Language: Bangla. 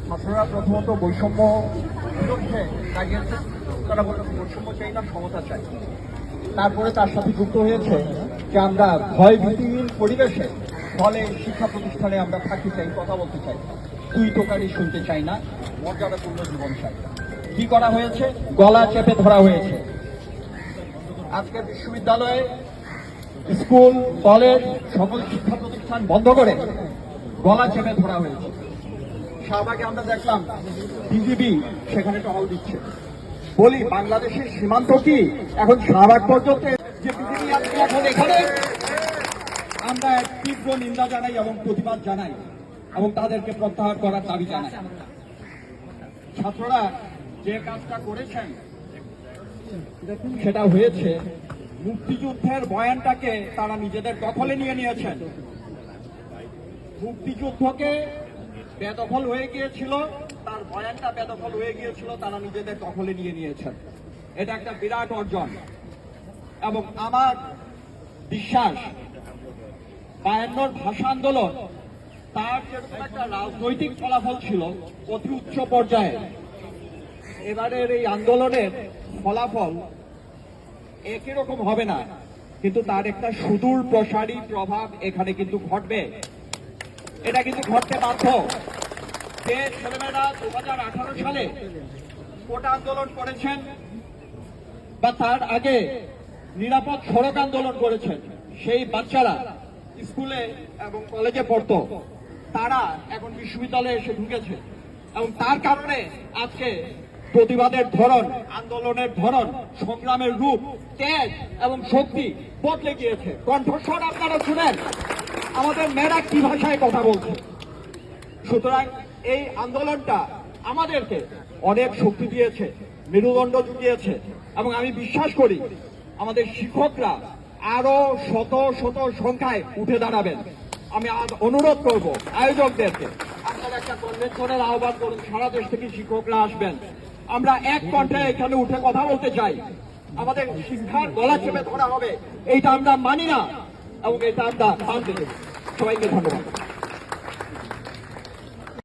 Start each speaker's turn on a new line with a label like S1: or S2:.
S1: ছাত্ররা প্রথমত বৈষম্য বিরুদ্ধে দাঁড়িয়েছে। তারা বলতে বৈষম্য চাই না, সমতা চাই। তারপরে তার সাথে যুক্ত হয়েছে যে আমরা ভয় ভীতিহীন পরিবেশে ফলে শিক্ষা প্রতিষ্ঠানে আমরা থাকতে চাই, কথা বলতে চাই, তুই তোকারি শুনতে চাই না, মর্যাদাপূর্ণ জীবন চাই। কি করা হয়েছে? গলা চেপে ধরা হয়েছে। আজকে বিশ্ববিদ্যালয়ে, স্কুল, কলেজ, সকল শিক্ষা প্রতিষ্ঠান বন্ধ করে গলা চেপে ধরা হয়েছে। শাহবাগে আমরা দেখলাম বিজিবি সেখানে টহল দিচ্ছে। বলি, বাংলাদেশের সীমান্ত কি এখন শাহবাগ পর্যন্ত? যে বিজিবি আজকে এখন এখানে, আমরা তীব্র নিন্দা জানাই এবং প্রতিবাদ জানাই এবং তাদেরকে প্রত্যাহার করার দাবি জানাই। ছাত্ররা যে কাজটা করেছেন সেটা হয়েছে মুক্তিযুদ্ধের বয়ানটাকে তারা নিজেদের দখলে নিয়ে নিয়েছেন। মুক্তিযুদ্ধকে বেদখল হয়ে গিয়েছিল, তার বয়ানটা বেদখল হয়ে গিয়েছিল, তারা নিজেদের দখলে নিয়ে নিয়েছেন। এটা একটা বিরাট অর্জন এবং আমার বিশ্বাস 52 ভাষা আন্দোলন তার যেরকম একটা রাজনৈতিক ফলাফল ছিল অতি উচ্চ পর্যায়ে, এবারের এই আন্দোলনের ফলাফল একই রকম হবে না, কিন্তু তার একটা সুদূর প্রসারী প্রভাব এখানে কিন্তু ঘটবে। এটা কিন্তু ঘটতে বাধ্য। যে ছেলেমেয়েরা 2018 সালে কোটা আন্দোলন করেছেন বা তার আগে নিরাপদ সড়ক আন্দোলন করেছেন, সেই বাচ্চারা স্কুলে এবং কলেজে পড়তো, তারা এখন বিশ্ববিদ্যালয়ে এসে ঢুকেছে এবং তার কারণে আজকে প্রতিবাদের ধরন, আন্দোলনের ধরন, সংগ্রামের রূপ, তেজ এবং শক্তি বদলে গিয়েছে। কণ্ঠস্বর আপনারা শুনেন, আমাদের মেয়েরা কি ভাষায় কথা বলছে। সুতরাং এই আন্দোলনটা আমাদেরকে অনেক শক্তি দিয়েছে, মেরুদণ্ড জুগিয়েছে এবং আমি বিশ্বাস করি আমাদের শিক্ষকরা আরো শত শত সংখ্যায় উঠে দাঁড়াবেন। আমি আজ অনুরোধ করব আয়োজকদেরকে, আপনারা একটা কনভেনশনের আহ্বান করুন, সারা দেশ থেকে শিক্ষকরা আসবেন। আমরা এক কণ্ঠে এখানে উঠে কথা বলতে চাই। আমাদের শিক্ষার গলা চেপে ধরা হবে, এইটা আমরা মানি না এবং এটা আমরা মানতে দেব। সবাইকে ধন্যবাদ।